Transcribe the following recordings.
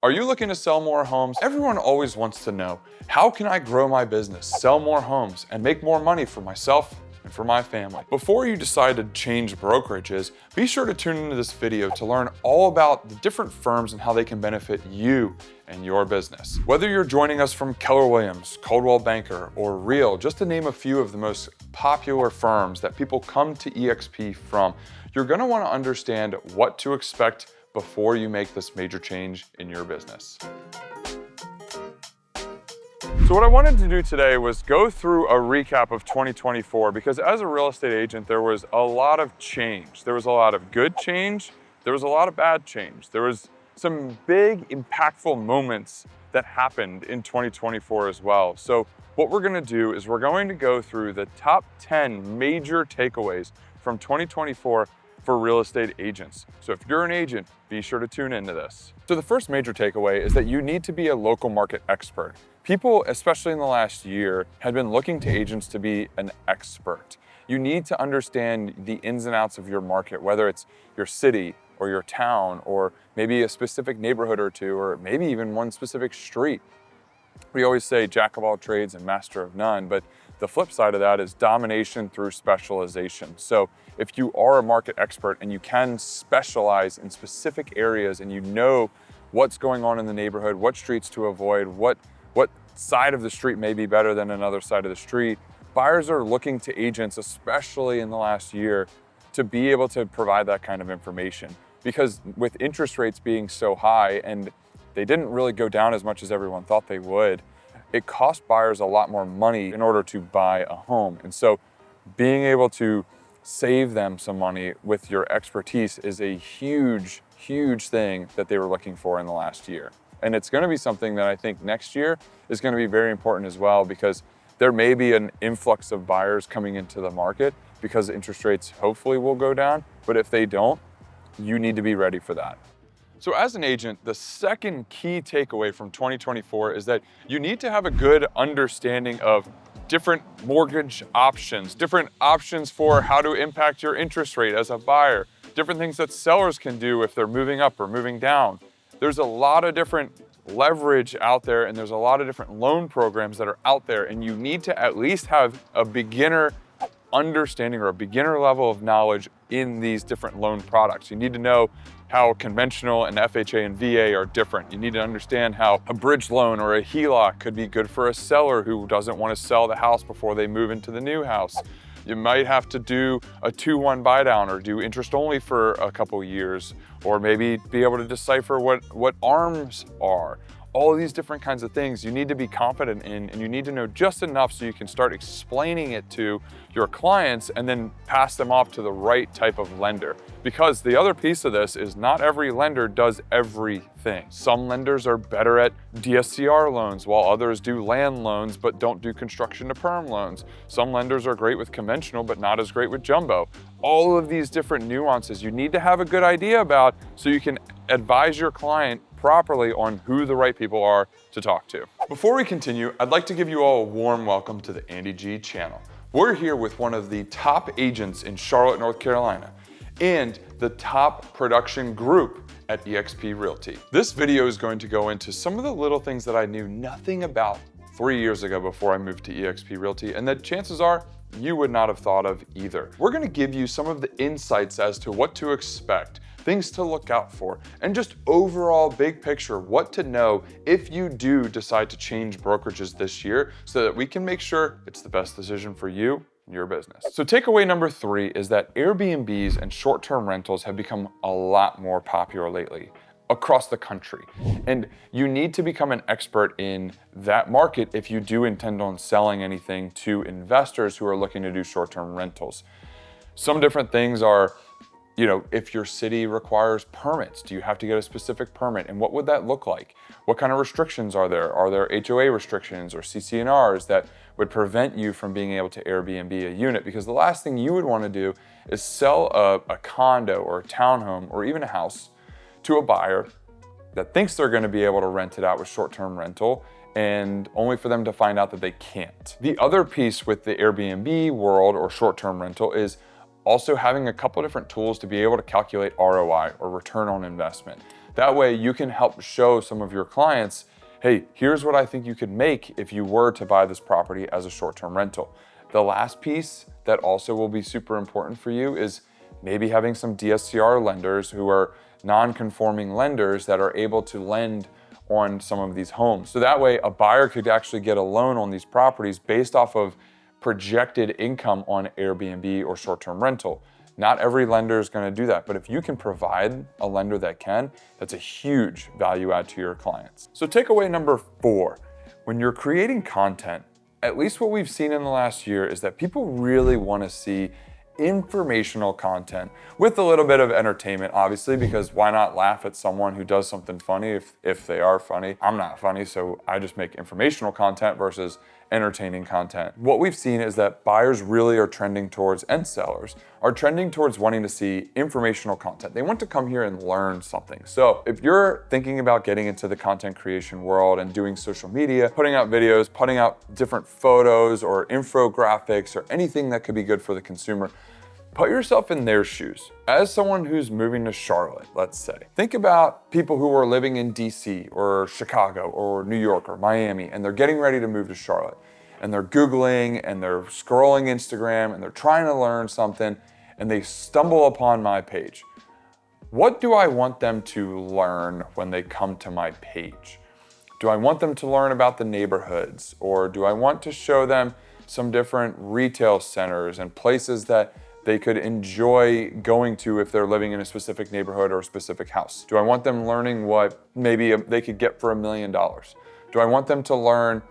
Are you looking to sell more homes? Everyone always wants to know, how can I grow my business, sell more homes, and make more money for myself and for my family? Before you decide to change brokerages, be sure to tune into this video to learn all about the different firms and how they can benefit you and your business. Whether you're joining us from Keller Williams, Coldwell Banker, or Real, just to name a few of the most popular firms that people come to eXp from, you're gonna wanna understand what to expect before you make this major change in your business. So what I wanted to do today was go through a recap of 2024, because as a real estate agent, there was a lot of change. There was a lot of good change. There was a lot of bad change. There was some big impactful moments that happened in 2024 as well. So what we're gonna do is we're going to go through the top 10 major takeaways from 2024 for real estate agents. So if you're an agent, be sure to tune into this. So the first major takeaway is that you need to be a local market expert. People, especially in the last year, had been looking to agents to be an expert. You need to understand the ins and outs of your market, whether it's your city or your town, or maybe a specific neighborhood or two, or maybe even one specific street. We always say jack of all trades and master of none, but the flip side of that is domination through specialization. So if you are a market expert and you can specialize in specific areas and you know what's going on in the neighborhood, what streets to avoid, what side of the street may be better than another side of the street, buyers are looking to agents, especially in the last year, to be able to provide that kind of information. Because with interest rates being so high, and they didn't really go down as much as everyone thought they would, it cost buyers a lot more money in order to buy a home. And so being able to save them some money with your expertise is a huge, huge thing that they were looking for in the last year. And it's gonna be something that I think next year is gonna be very important as well, because there may be an influx of buyers coming into the market because interest rates hopefully will go down. But if they don't, you need to be ready for that. So as an agent, the second key takeaway from 2024 is that you need to have a good understanding of different mortgage options, different options for how to impact your interest rate as a buyer, different things that sellers can do if they're moving up or moving down. There's a lot of different leverage out there, and there's a lot of different loan programs that are out there, and you need to at least have a beginner understanding or a beginner level of knowledge in these different loan products. You need to know how conventional and FHA and VA are different. You need to understand how a bridge loan or a HELOC could be good for a seller who doesn't want to sell the house before they move into the new house. You might have to do a 2-1 buy down or do interest only for a couple years, or maybe be able to decipher what ARMs are. All of these different kinds of things you need to be confident in, and you need to know just enough so you can start explaining it to your clients and then pass them off to the right type of lender. Because the other piece of this is not every lender does everything. Some lenders are better at DSCR loans, while others do land loans but don't do construction to perm loans. Some lenders are great with conventional but not as great with jumbo. All of these different nuances you need to have a good idea about so you can advise your client properly on who the right people are to talk to. Before we continue, I'd like to give you all a warm welcome to the Andy G channel. We're here with one of the top agents in Charlotte, North Carolina, and the top production group at eXp Realty. This video is going to go into some of the little things that I knew nothing about 3 years ago before I moved to eXp Realty, and that chances are you would not have thought of either. We're gonna give you some of the insights as to what to expect, things to look out for, and just overall big picture, what to know if you do decide to change brokerages this year, so that we can make sure it's the best decision for you and your business. So takeaway number 3 is that Airbnbs and short-term rentals have become a lot more popular lately across the country. And you need to become an expert in that market if you do intend on selling anything to investors who are looking to do short-term rentals. Some different things are, if your city requires permits, do you have to get a specific permit? And what would that look like? What kind of restrictions are there? Are there HOA restrictions or CC&Rs that would prevent you from being able to Airbnb a unit? Because the last thing you would want to do is sell a condo or a townhome or even a house to a buyer that thinks they're going to be able to rent it out with short-term rental, and only for them to find out that they can't. The other piece with the Airbnb world or short-term rental is also having a couple different tools to be able to calculate ROI or return on investment. That way you can help show some of your clients, hey, here's what I think you could make if you were to buy this property as a short-term rental. The last piece that also will be super important for you is maybe having some DSCR lenders who are non-conforming lenders that are able to lend on some of these homes. So that way a buyer could actually get a loan on these properties based off of projected income on Airbnb or short-term rental. Not every lender is going to do that, but if you can provide a lender that can, that's a huge value add to your clients. So takeaway number 4, when you're creating content, at least what we've seen in the last year is that people really want to see informational content with a little bit of entertainment, obviously, because why not laugh at someone who does something funny if they are funny? I'm not funny, so I just make informational content versus entertaining content. What we've seen is that buyers really are trending towards, and sellers are trending towards wanting to see informational content. They want to come here and learn something. So if you're thinking about getting into the content creation world and doing social media, putting out videos, putting out different photos or infographics or anything that could be good for the consumer, put yourself in their shoes. As someone who's moving to Charlotte, let's say, think about people who are living in DC or Chicago or New York or Miami, and they're getting ready to move to Charlotte. And they're Googling and they're scrolling Instagram and they're trying to learn something and they stumble upon my page. What do I want them to learn when they come to my page? Do I want them to learn about the neighborhoods, or do I want to show them some different retail centers and places that they could enjoy going to if they're living in a specific neighborhood or a specific house? Do I want them learning what maybe they could get for $1 million? Do I want them to learn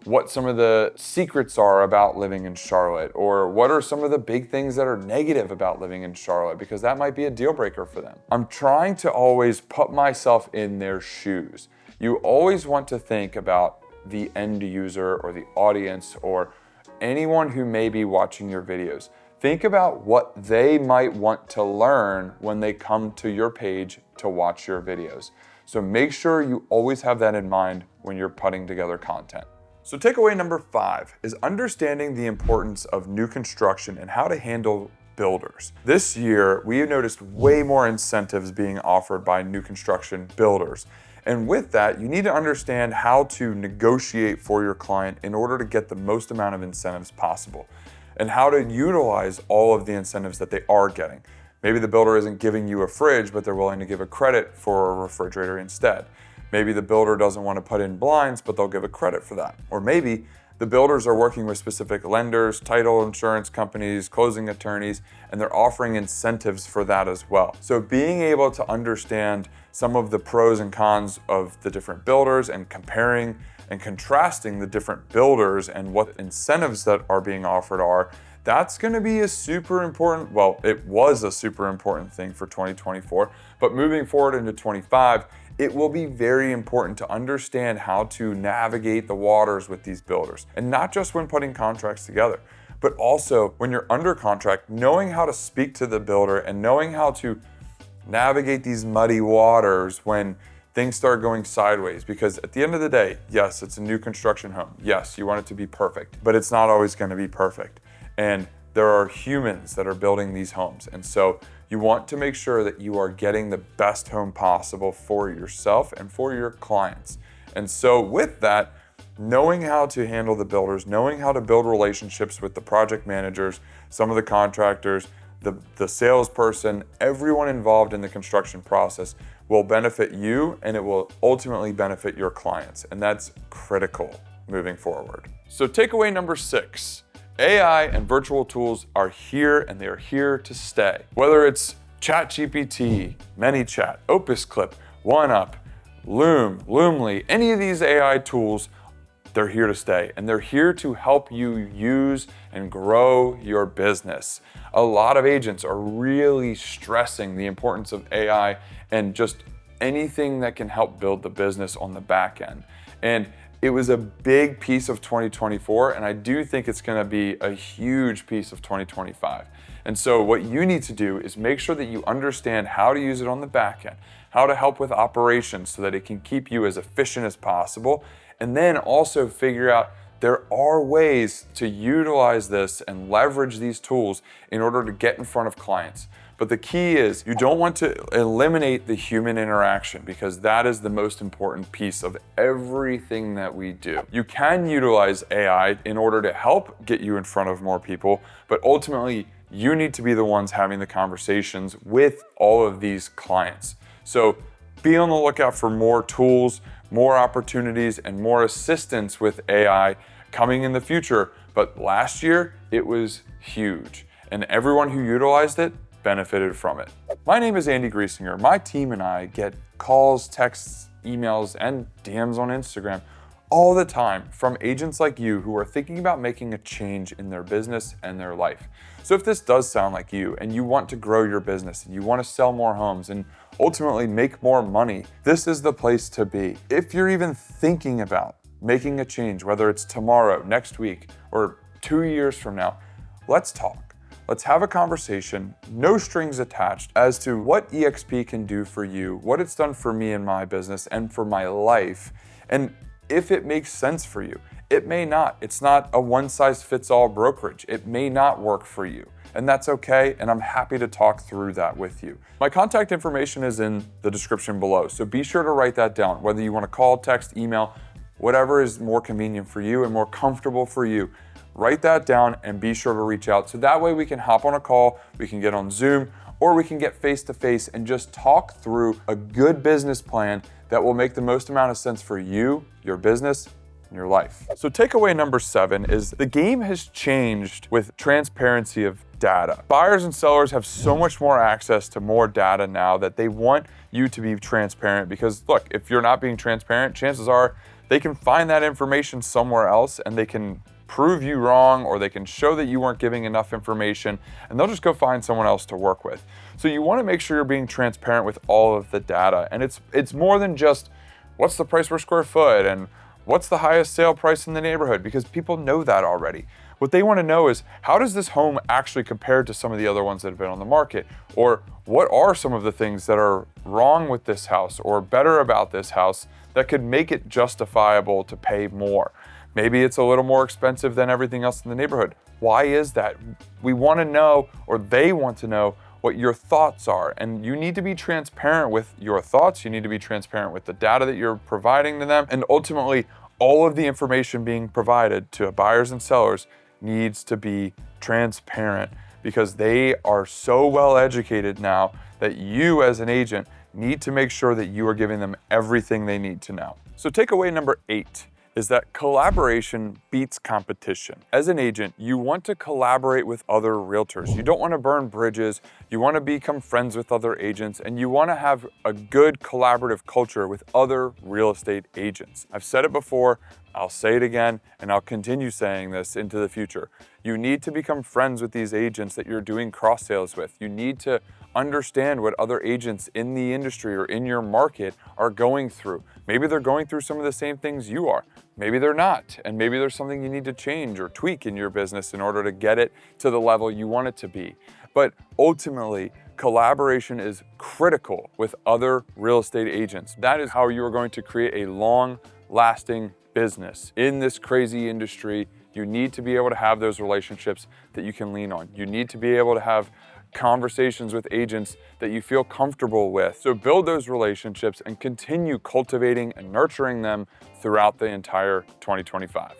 what some of the secrets are about living in Charlotte, or what are some of the big things that are negative about living in Charlotte, because that might be a deal breaker for them? I'm trying to always put myself in their shoes. You always want to think about the end user or the audience or anyone who may be watching your videos. Think about what they might want to learn when they come to your page to watch your videos. So make sure you always have that in mind when you're putting together content. So takeaway number 5 is understanding the importance of new construction and how to handle builders. This year, we have noticed way more incentives being offered by new construction builders. And with that, you need to understand how to negotiate for your client in order to get the most amount of incentives possible, and how to utilize all of the incentives that they are getting. Maybe the builder isn't giving you a fridge, but they're willing to give a credit for a refrigerator instead. Maybe the builder doesn't want to put in blinds, but they'll give a credit for that. Or maybe the builders are working with specific lenders, title insurance companies, closing attorneys, and they're offering incentives for that as well. So being able to understand some of the pros and cons of the different builders and comparing and contrasting the different builders and what incentives that are being offered are, that's going to be a super important, well, it was a super important thing for 2024, but moving forward into 25, it will be very important to understand how to navigate the waters with these builders. And not just when putting contracts together, but also when you're under contract, knowing how to speak to the builder and knowing how to navigate these muddy waters when things start going sideways. Because at the end of the day, yes, it's a new construction home. Yes, you want it to be perfect, but it's not always going to be perfect. And there are humans that are building these homes. And so you want to make sure that you are getting the best home possible for yourself and for your clients. And so with that, knowing how to handle the builders, knowing how to build relationships with the project managers, some of the contractors, the salesperson, everyone involved in the construction process will benefit you, and it will ultimately benefit your clients. And that's critical moving forward. So takeaway number 6. AI and virtual tools are here, and they are here to stay. Whether it's ChatGPT, ManyChat, OpusClip, OneUp, Loom, Loomly, any of these AI tools, they're here to stay, and they're here to help you use and grow your business. A lot of agents are really stressing the importance of AI and just anything that can help build the business on the back end. And it was a big piece of 2024, and I do think it's going to be a huge piece of 2025. And so what you need to do is make sure that you understand how to use it on the back end, how to help with operations so that it can keep you as efficient as possible, and then also figure out there are ways to utilize this and leverage these tools in order to get in front of clients. But the key is you don't want to eliminate the human interaction, because that is the most important piece of everything that we do. You can utilize AI in order to help get you in front of more people, but ultimately you need to be the ones having the conversations with all of these clients. So be on the lookout for more tools, more opportunities, and more assistance with AI coming in the future. But last year, it was huge, and everyone who utilized it benefited from it. My name is Andy Griesinger. My team and I get calls, texts, emails, and DMs on Instagram all the time from agents like you who are thinking about making a change in their business and their life. So if this does sound like you and you want to grow your business and you want to sell more homes and ultimately make more money, this is the place to be. If you're even thinking about making a change, whether it's tomorrow, next week, or 2 years from now, let's talk. Let's have a conversation, no strings attached, as to what eXp can do for you, what it's done for me in my business and for my life, and if it makes sense for you. It may not. It's not a one-size-fits-all brokerage. It may not work for you, and that's okay, and I'm happy to talk through that with you. My contact information is in the description below, so be sure to write that down, whether you want to call, text, email, whatever is more convenient for you and more comfortable for you. Write that down and be sure to reach out, so that way we can hop on a call, we can get on Zoom, or we can get face-to-face and just talk through a good business plan that will make the most amount of sense for you, your business, and your life. So takeaway number 7 is the game has changed with transparency of data. Buyers and sellers have so much more access to more data now that they want you to be transparent, because look, if you're not being transparent, chances are they can find that information somewhere else and they can prove you wrong, or they can show that you weren't giving enough information, and they'll just go find someone else to work with. So you want to make sure you're being transparent with all of the data. And it's more than just what's the price per square foot and what's the highest sale price in the neighborhood, because people know that already. What they want to know is, how does this home actually compare to some of the other ones that have been on the market? Or what are some of the things that are wrong with this house or better about this house that could make it justifiable to pay more? Maybe it's a little more expensive than everything else in the neighborhood. Why is that? We want to know, or they want to know, what your thoughts are. And you need to be transparent with your thoughts. You need to be transparent with the data that you're providing to them. And ultimately, all of the information being provided to buyers and sellers needs to be transparent, because they are so well educated now that you as an agent need to make sure that you are giving them everything they need to know. So takeaway number 8 is that collaboration beats competition. As an agent, you want to collaborate with other realtors. You don't want to burn bridges. You want to become friends with other agents, and you want to have a good collaborative culture with other real estate agents. I've said it before, I'll say it again, and I'll continue saying this into the future. You need to become friends with these agents that you're doing cross sales with. You need to understand what other agents in the industry or in your market are going through. Maybe they're going through some of the same things you are. Maybe they're not, and maybe there's something you need to change or tweak in your business in order to get it to the level you want it to be. But ultimately, collaboration is critical with other real estate agents. That is how you are going to create a long-lasting business. In this crazy industry, you need to be able to have those relationships that you can lean on. You need to be able to have conversations with agents that you feel comfortable with. So build those relationships and continue cultivating and nurturing them throughout the entire 2025.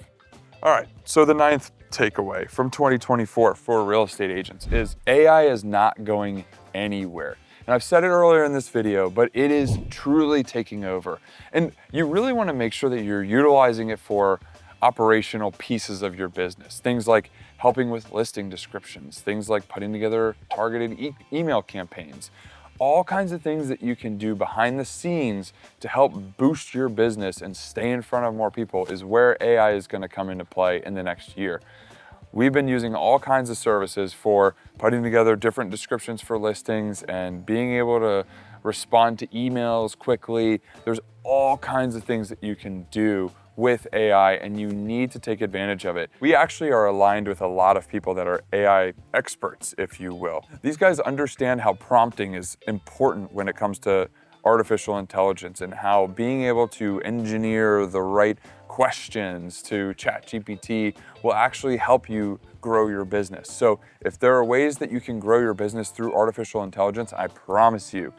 All right, so the 9th takeaway from 2024 for real estate agents is AI is not going anywhere. And I've said it earlier in this video, but it is truly taking over. And you really want to make sure that you're utilizing it for operational pieces of your business. Things like helping with listing descriptions, things like putting together targeted email campaigns, all kinds of things that you can do behind the scenes to help boost your business and stay in front of more people is where AI is going to come into play in the next year. We've been using all kinds of services for putting together different descriptions for listings and being able to respond to emails quickly. There's all kinds of things that you can do with AI, and you need to take advantage of it. We actually are aligned with a lot of people that are AI experts, if you will. These guys understand how prompting is important when it comes to artificial intelligence and how being able to engineer the right questions to ChatGPT will actually help you grow your business. So if there are ways that you can grow your business through artificial intelligence, I promise you,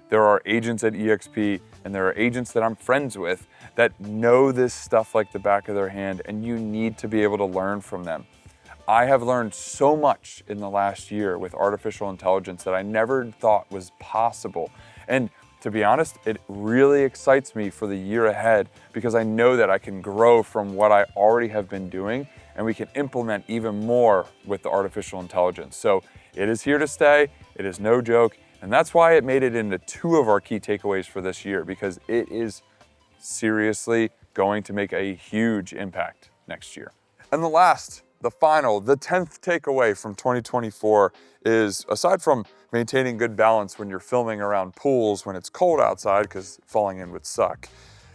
there are agents at eXp and there are agents that I'm friends with that know this stuff like the back of their hand, and you need to be able to learn from them. I have learned so much in the last year with artificial intelligence that I never thought was possible. And to be honest, it really excites me for the year ahead because I know that I can grow from what I already have been doing, and we can implement even more with the artificial intelligence. So it is here to stay. It is no joke. And that's why it made it into 2 of our key takeaways for this year, because it is seriously going to make a huge impact next year. And the final, the 10th takeaway from 2024 is, aside from maintaining good balance when you're filming around pools when it's cold outside, because falling in would suck,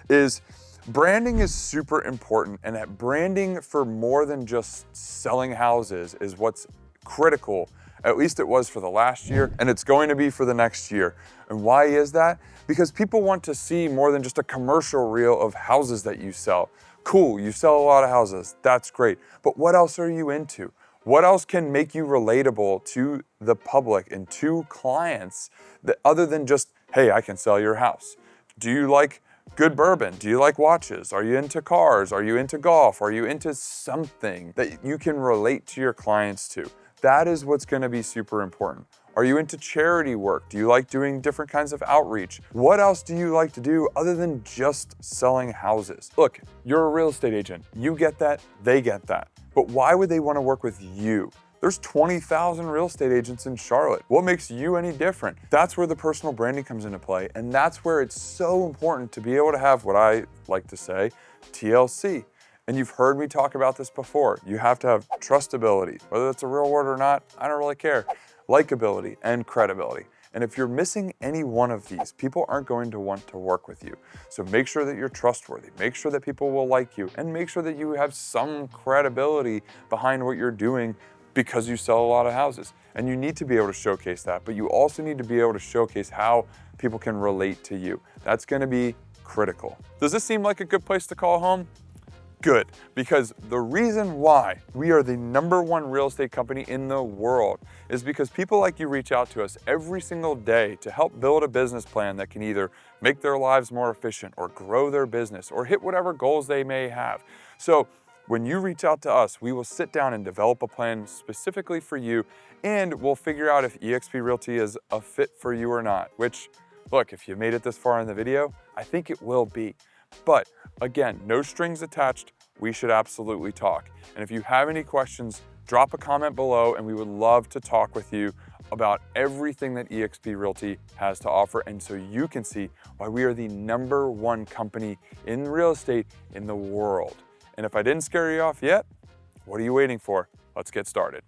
is branding is super important. And that branding for more than just selling houses is what's critical. At least it was for the last year, and it's going to be for the next year. And why is that? Because people want to see more than just a commercial reel of houses that you sell. Cool, you sell a lot of houses, that's great. But what else are you into? What else can make you relatable to the public and to clients that, other than just, hey, I can sell your house? Do you like good bourbon? Do you like watches? Are you into cars? Are you into golf? Are you into something that you can relate to your clients to? That is what's going to be super important. Are you into charity work? Do you like doing different kinds of outreach? What else do you like to do other than just selling houses? Look, you're a real estate agent. You get that, they get that. But why would they want to work with you? There's 20,000 real estate agents in Charlotte. What makes you any different? That's where the personal branding comes into play. And that's where it's so important to be able to have what I like to say, TLC. And you've heard me talk about this before. You have to have trustability, whether that's a real word or not, I don't really care. Likability and credibility. And if you're missing any one of these, people aren't going to want to work with you. So make sure that you're trustworthy, make sure that people will like you, and make sure that you have some credibility behind what you're doing because you sell a lot of houses. And you need to be able to showcase that, but you also need to be able to showcase how people can relate to you. That's gonna be critical. Does this seem like a good place to call home? Good, because the reason why we are the #1 real estate company in the world is because people like you reach out to us every single day to help build a business plan that can either make their lives more efficient or grow their business or hit whatever goals they may have. So when you reach out to us, we will sit down and develop a plan specifically for you, and we'll figure out if eXp Realty is a fit for you or not, which, look, if you made it this far in the video, I think it will be. But again, no strings attached, we should absolutely talk. And if you have any questions, drop a comment below and we would love to talk with you about everything that eXp Realty has to offer, and so you can see why we are the #1 company in real estate in the world. And if I didn't scare you off yet, what are you waiting for? Let's get started.